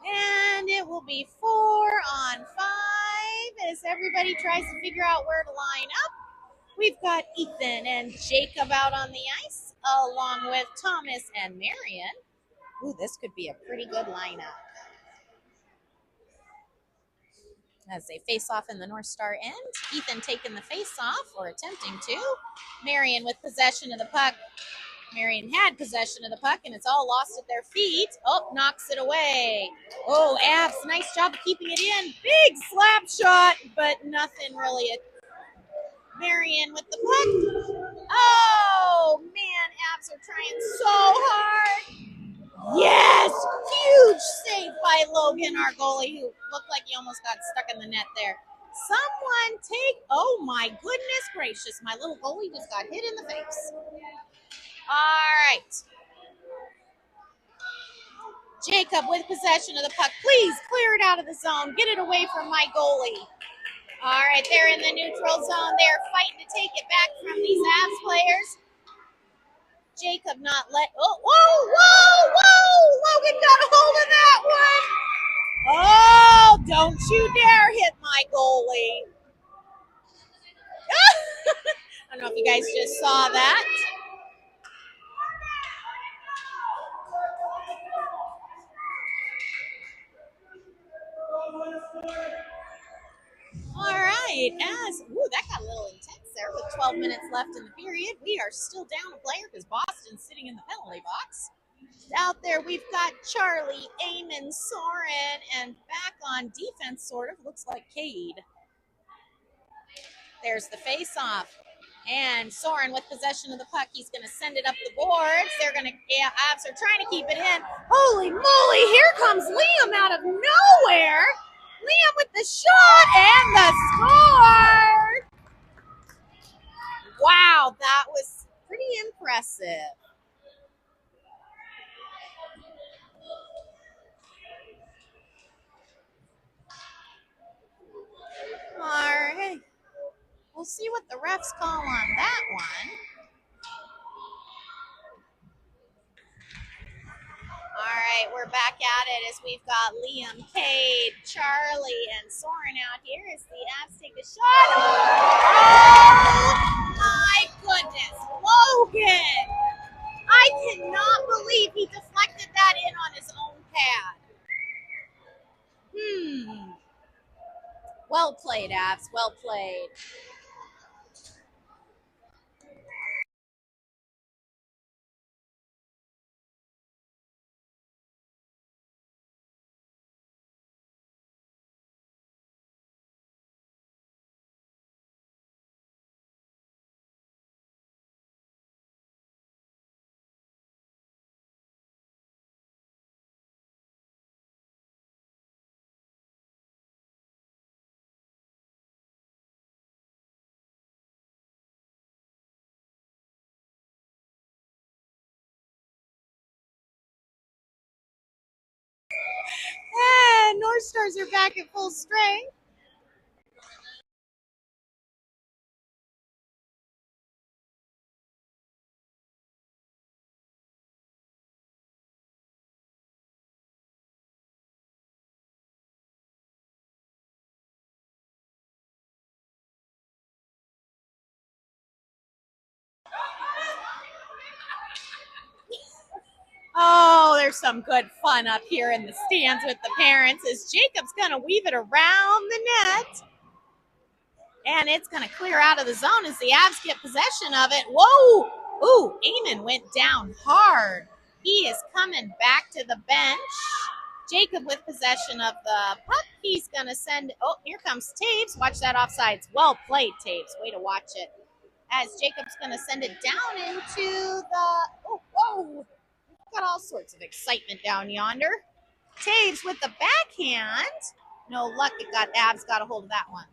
And it will be 4-on-5 as everybody tries to figure out where to line up. We've got Ethan and Jacob out on the ice, along with Thomas and Marion. Ooh, this could be a pretty good lineup. As they face off in the North Star end. Ethan taking the face off, or attempting to. Marion with possession of the puck. Marion had possession of the puck, and it's all lost at their feet. Oh, knocks it away. Oh, Abs, nice job of keeping it in. Big slap shot, but nothing really. Marion with the puck. Oh, man, Abs are trying so hard. Yes! Huge save by Logan, our goalie, who looked like he almost got stuck in the net there. Someone take, oh my goodness gracious, my little goalie just got hit in the face. All right. Jacob with possession of the puck. Please clear it out of the zone. Get it away from my goalie. All right, they're in the neutral zone. They're fighting to take it back from these Avs players. Jacob not let, oh, whoa! Logan got a hold of that one. Oh, don't you dare hit my goalie. I don't know if you guys just saw that. All right, that got a little intense there with 12 minutes left in the period. We are still down a player because Boston's sitting in the penalty box. Out there, we've got Charlie, Eamon, Soren, and back on defense, sort of, looks like Cade. There's the face-off. And Soren with possession of the puck. He's going to send it up the boards. Avs are trying to keep it in. Holy moly, here comes Liam out of nowhere. Liam with the shot and the score. Wow, that was pretty impressive. All right. We'll see what the refs call on that one. All right, we're back at it as we've got Liam, Cade, Charlie, and Soren out here as the Avs take a shot. Oh, my goodness. Logan. I cannot believe he deflected that in on his own pad. Well played, Avs. Well played. Yeah, North Stars are back at full strength. Oh, there's some good fun up here in the stands with the parents as Jacob's going to weave it around the net. And it's going to clear out of the zone as the Avs get possession of it. Whoa! Ooh, Eamon went down hard. He is coming back to the bench. Jacob with possession of the puck. He's going to send, oh, here comes Taves. Watch that offsides. Well played, Taves. Way to watch it. As Jacob's going to send it down into the, oh, whoa. Got all sorts of excitement down yonder. Taves with the backhand. No luck. Avs got a hold of that one.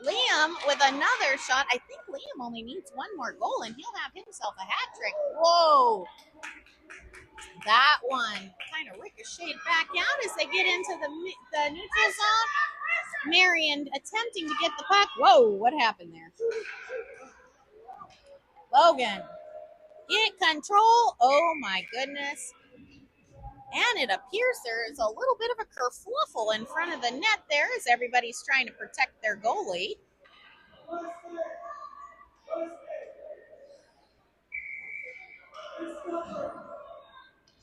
Liam with another shot. I think Liam only needs one more goal and he'll have himself a hat trick. Whoa. That one kind of ricocheted back out as they get into the neutral zone. Marion attempting to get the puck. Whoa, what happened there? Logan. Get control. Oh my goodness. And it appears there is a little bit of a kerfluffle in front of the net there as everybody's trying to protect their goalie.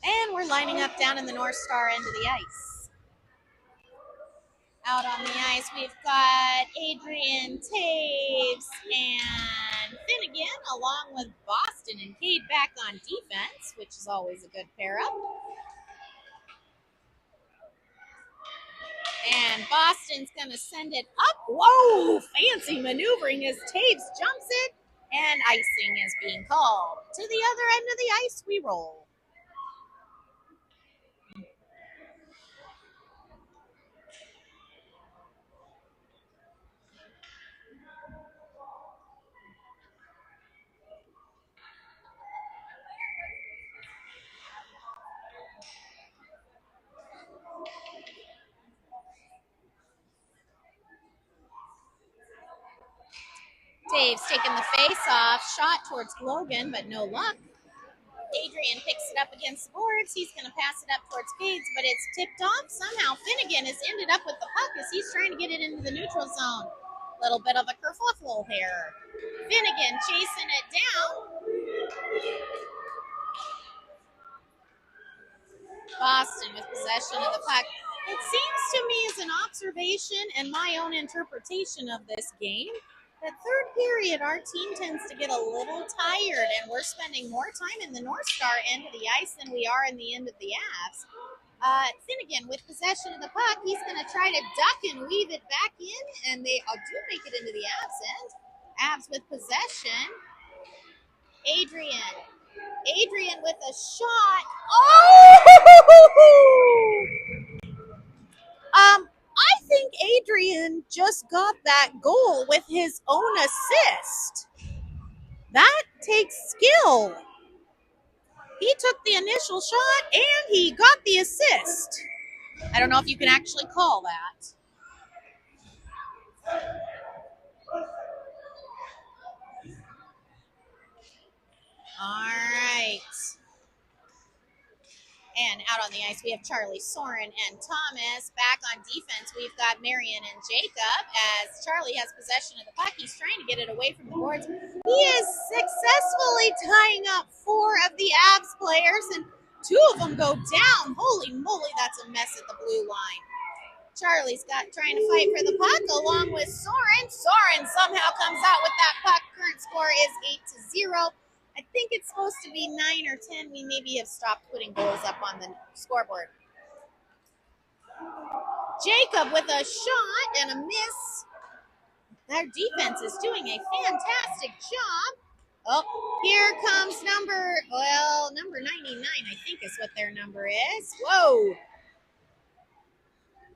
And we're lining up down in the North Star end of the ice. Out on the ice, we've got Adrian, Taves, and Finnegan, along with Boston and Cade back on defense, which is always a good pair-up. And Boston's going to send it up. Whoa, fancy maneuvering as Taves jumps it, and icing is being called. To the other end of the ice we roll. Dave's taking the face-off, shot towards Logan, but no luck. Adrian picks it up against the boards. He's going to pass it up towards Cades, but it's tipped off. Somehow Finnegan has ended up with the puck as he's trying to get it into the neutral zone. Little bit of a kerfuffle here. Finnegan chasing it down. Boston with possession of the puck. It seems to me as an observation and my own interpretation of this game that third period, our team tends to get a little tired, and we're spending more time in the North Star end of the ice than we are in the end of the Avs. Finnegan with possession of the puck. He's going to try to duck and weave it back in, and they do make it into the Avs end. Avs with possession. Adrian with a shot. Oh! I think Adrian just got that goal with his own assist. That takes skill. He took the initial shot and he got the assist. I don't know if you can actually call that. All right. And out on the ice, we have Charlie, Soren, and Thomas. Back on defense, we've got Marion and Jacob as Charlie has possession of the puck. He's trying to get it away from the boards. He is successfully tying up 4 of the Avs players, and 2 of them go down. Holy moly, that's a mess at the blue line. Charlie's trying to fight for the puck along with Soren. Soren somehow comes out with that puck. Current score is 8-0. I think it's supposed to be 9 or 10. We maybe have stopped putting goals up on the scoreboard. Jacob with a shot and a miss. Their defense is doing a fantastic job. Oh, here comes number 99, I think is what their number is. Whoa.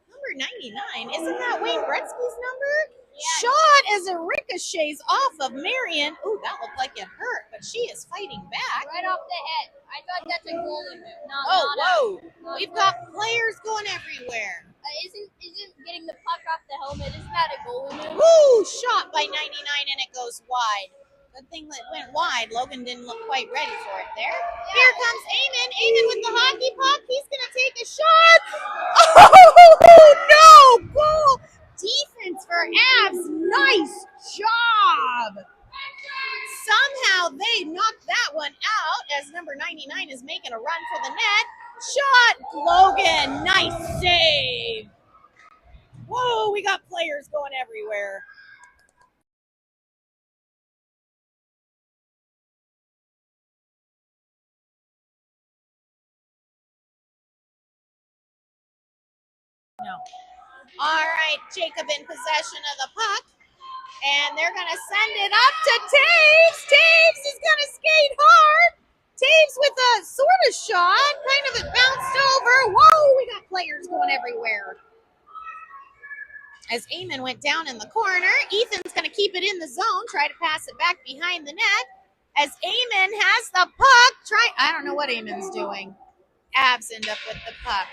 Number 99, isn't that Wayne Gretzky's number? Yeah. Shot as it ricochets off of Marion. Ooh, that looked like it hurt, but she is fighting back. Right off the head. I thought that's a goalie move. Whoa. We've got players going everywhere. Isn't getting the puck off the helmet, isn't that a goalie move? Woo! Shot by 99 and it goes wide. Good thing that went wide. Logan didn't look quite ready for it there. Yeah. Here comes Eamon. Eamon with the hockey puck. He's going to take a shot. Oh, no! Goal! Defense for Avs. Nice job. Somehow they number 99 is making a run for the net. Shot, Logan, nice save. Whoa, we got players going everywhere. No. All right, Jacob in possession of the puck. And they're going to send it up to Taves. Taves is going to skate hard. Taves with a sort of shot. Kind of it bounced over. Whoa, we got players going everywhere. As Eamon went down in the corner, Ethan's going to keep it in the zone, try to pass it back behind the net. As Eamon has the puck, I don't know what Eamon's doing. Avs end up with the puck.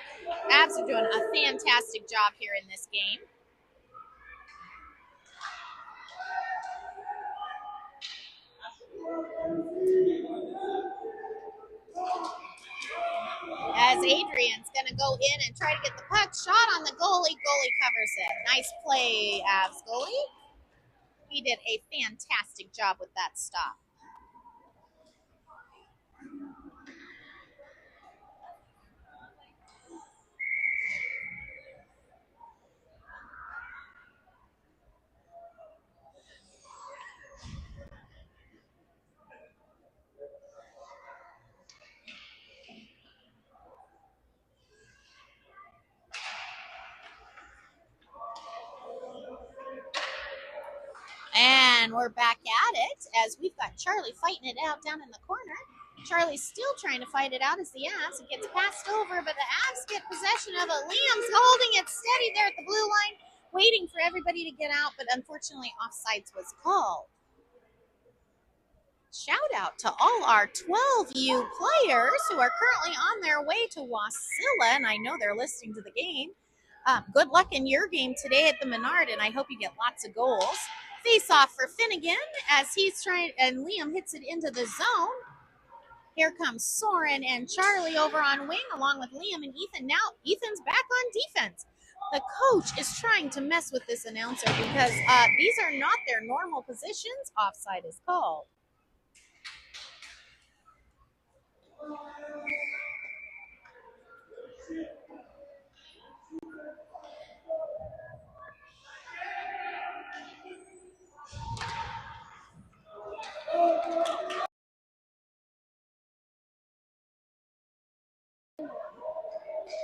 Avs are doing a fantastic job here in this game. As Adrian's going to go in and try to get the puck shot on the goalie. Goalie covers it. Nice play, Avs goalie. He did a fantastic job with that stop. And we're back at it as we've got Charlie fighting it out down in the corner. Charlie's still trying to fight it out as the Avs. It gets passed over, but the Avs get possession of it. Liam's holding it steady there at the blue line, waiting for everybody to get out, but unfortunately offsides was called. Shout out to all our 12U players who are currently on their way to Wasilla, and I know they're listening to the game. Good luck in your game today at the Menard, and I hope you get lots of goals. Face off for Finnegan as he's trying, and Liam hits it into the zone. Here comes Soren and Charlie over on wing along with Liam and Ethan. Now Ethan's back on defense. The coach is trying to mess with this announcer because these are not their normal positions. Offside is called.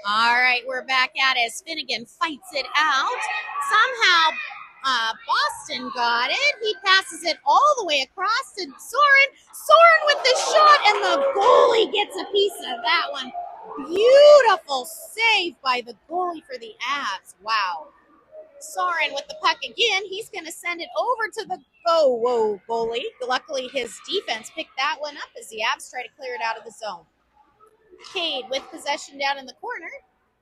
All right, we're back at it as Finnegan fights it out. Somehow Boston got it. He passes it all the way across to Soren. Soren with the shot, and the goalie gets a piece of that one. Beautiful save by the goalie for the Avs. Wow. Soren with the puck again. He's going to send it over to the goalie. Luckily, his defense picked that one up as the Avs try to clear it out of the zone. Cade with possession down in the corner.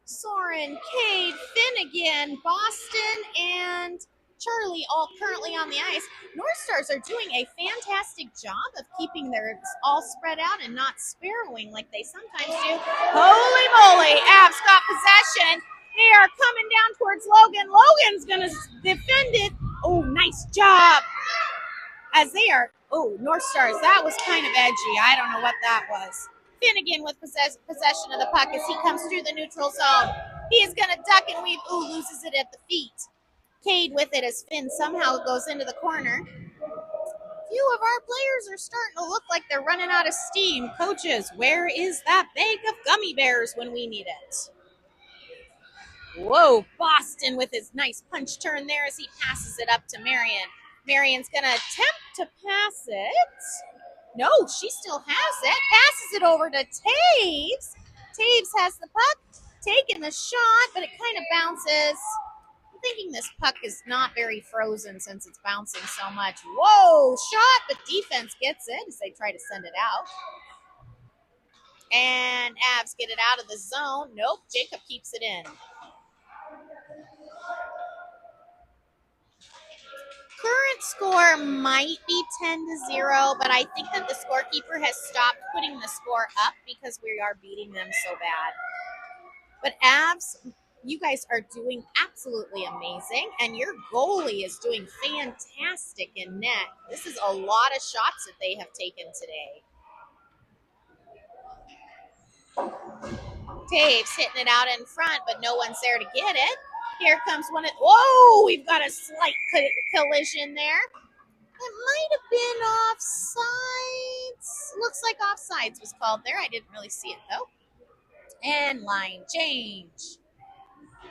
Soren, Cade, Finnegan, Boston, and Charlie all currently on the ice. North Stars are doing a fantastic job of keeping theirs all spread out and not sparrowing like they sometimes do. Holy moly, Avs got possession. They are coming down towards Logan. Logan's going to defend it. Oh, nice job. As they are, North Stars, that was kind of edgy. I don't know what that was. Finnegan with possession of the puck as he comes through the neutral zone. He is going to duck and weave. Loses it at the feet. Cade with it as Finn somehow goes into the corner. Few of our players are starting to look like they're running out of steam. Coaches, where is that bag of gummy bears when we need it? Whoa, Boston with his nice punch turn there as he passes it up to Marion. Marion's going to attempt to pass it. No, she still has it. Passes it over to Taves. Taves has the puck, taking the shot, but it kind of bounces. I'm thinking this puck is not very frozen since it's bouncing so much. Whoa, shot, but defense gets it as they try to send it out. And Avs get it out of the zone. Nope, Jacob keeps it in. Current score might be 10-0, but I think that the scorekeeper has stopped putting the score up because we are beating them so bad. But Avs, you guys are doing absolutely amazing, and your goalie is doing fantastic in net. This is a lot of shots that they have taken today. Taves hitting it out in front, but no one's there to get it. Here comes one of, whoa, we've got a slight collision there. It might have been offsides. Looks like offsides was called there. I didn't really see it though. And line change.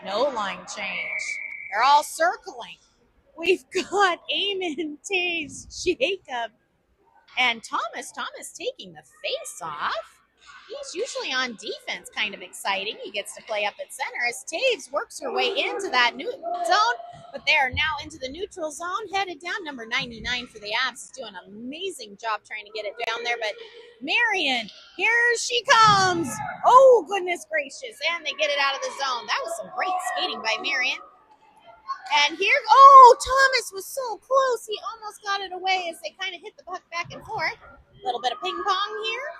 No line change. They're all circling. We've got Eamon, Taves, Jacob, and Thomas. Thomas taking the face off. He's usually on defense, kind of exciting. He gets to play up at center as Taves works her way into that new zone, but they are now into the neutral zone, headed down. Number 99 for the Avs is doing an amazing job trying to get it down there, but Marion, here she comes. Oh, goodness gracious, and they get it out of the zone. That was some great skating by Marion. And here, oh, Thomas was so close. He almost got it away as they kind of hit the puck back and forth. A little bit of ping pong here.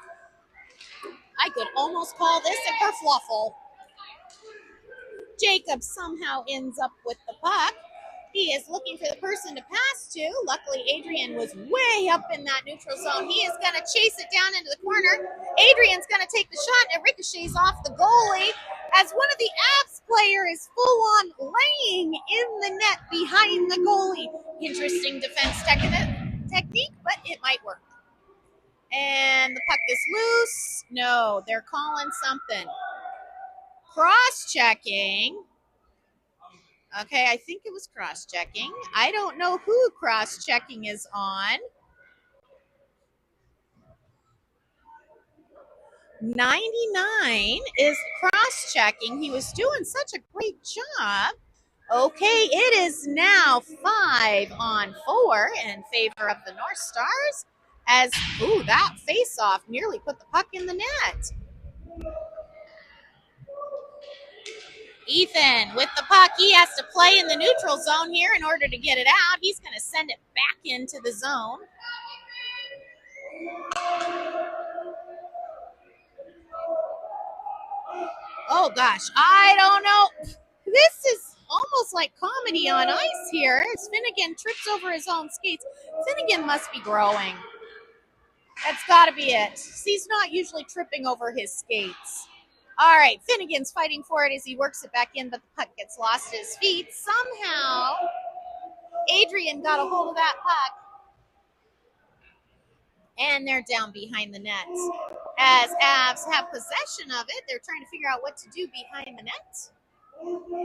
I could almost call this a kerfluffle. Jacob somehow ends up with the puck. He is looking for the person to pass to. Luckily, Adrian was way up in that neutral zone. He is going to chase it down into the corner. Adrian's going to take the shot, and it ricochets off the goalie as one of the Avs player is full-on laying in the net behind the goalie. Interesting defense technique, but it might work. And the puck is loose. No, they're calling something. Cross-checking. Okay, I think it was cross-checking. I don't know who cross-checking is on. 99 is cross-checking. He was doing such a great job. Okay, it is now 5-on-4 in favor of the North Stars. As, ooh, that face-off nearly put the puck in the net. Ethan with the puck. He has to play in the neutral zone here in order to get it out. He's going to send it back into the zone. Oh, gosh. I don't know. This is almost like comedy on ice here as Finnegan trips over his own skates. Finnegan must be growing. That's got to be it. He's not usually tripping over his skates. All right, Finnegan's fighting for it as he works it back in, but the puck gets lost at his feet. Somehow, Adrian got a hold of that puck. And they're down behind the net. As Avs have possession of it, they're trying to figure out what to do behind the net.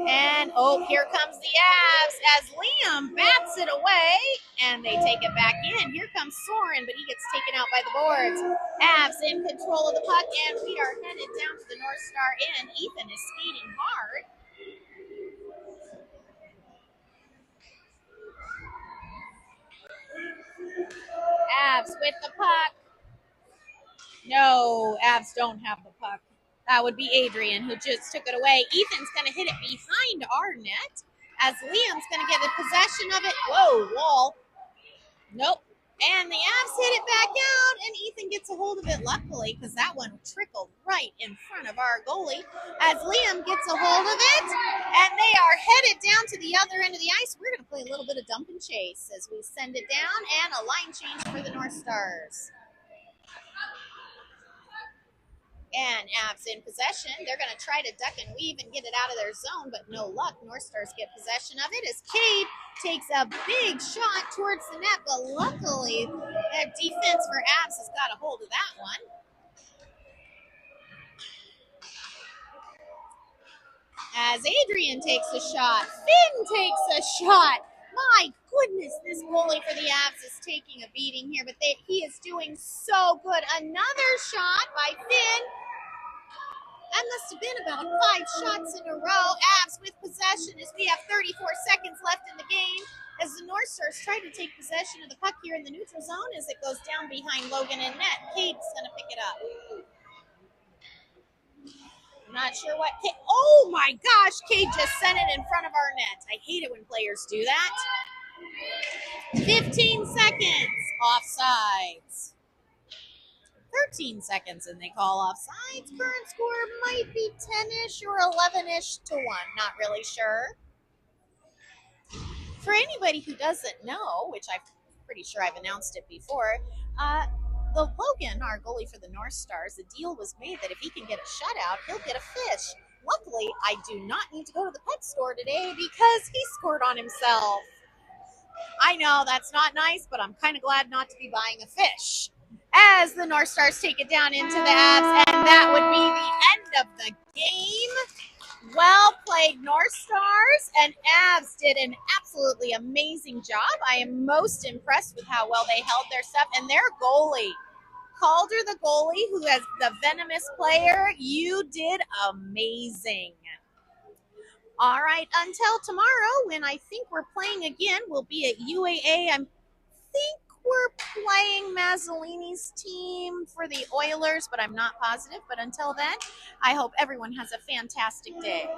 And, oh, here comes the Avs as Liam bats it away, and they take it back in. Here comes Soren, but he gets taken out by the boards. Avs in control of the puck, and we are headed down to the North Star end. Ethan is skating hard. Avs with the puck. No, Avs don't have the puck. That would be Adrian who just took it away. Ethan's going to hit it behind our net as Liam's going to get the possession of it. Whoa, wall. Nope. And the Avs hit it back out, and Ethan gets a hold of it, luckily, because that one trickled right in front of our goalie as Liam gets a hold of it, and they are headed down to the other end of the ice. We're going to play a little bit of dump and chase as we send it down, and a line change for the North Stars. And Avs in possession. They're going to try to duck and weave and get it out of their zone, but no luck. North Stars get possession of it as Cade takes a big shot towards the net, but luckily their defense for Avs has got a hold of that one. As Adrian takes a shot, Finn takes a shot. My goodness, this goalie for the Avs is taking a beating here, but he is doing so good. Another shot by Finn. That must have been about 5 shots in a row. Avs with possession as we have 34 seconds left in the game. As the North Stars try to take possession of the puck here in the neutral zone as it goes down behind Logan and net. Cade's going to pick it up. I'm not sure what Cade. Oh my gosh, Cade just sent it in front of our net. I hate it when players do that. 15 seconds. Offsides. 13 seconds and they call offsides. Current score might be 10-ish or 11-ish to 1. Not really sure. For anybody who doesn't know, which I'm pretty sure I've announced it before, Logan, our goalie for the North Stars, the deal was made that if he can get a shutout, he'll get a fish. Luckily, I do not need to go to the pet store today because he scored on himself. I know that's not nice, but I'm kind of glad not to be buying a fish. As the North Stars take it down into the Avs, and that would be the end of the game. Well played, North Stars, and Avs did an absolutely amazing job. I am most impressed with how well they held their stuff, and their goalie, Calder, the goalie, who has the venomous player, you did amazing. All right, until tomorrow, when I think we're playing again, we'll be at UAA. I think we're playing Mazzolini's team for the Oilers, but I'm not positive. But until then, I hope everyone has a fantastic day.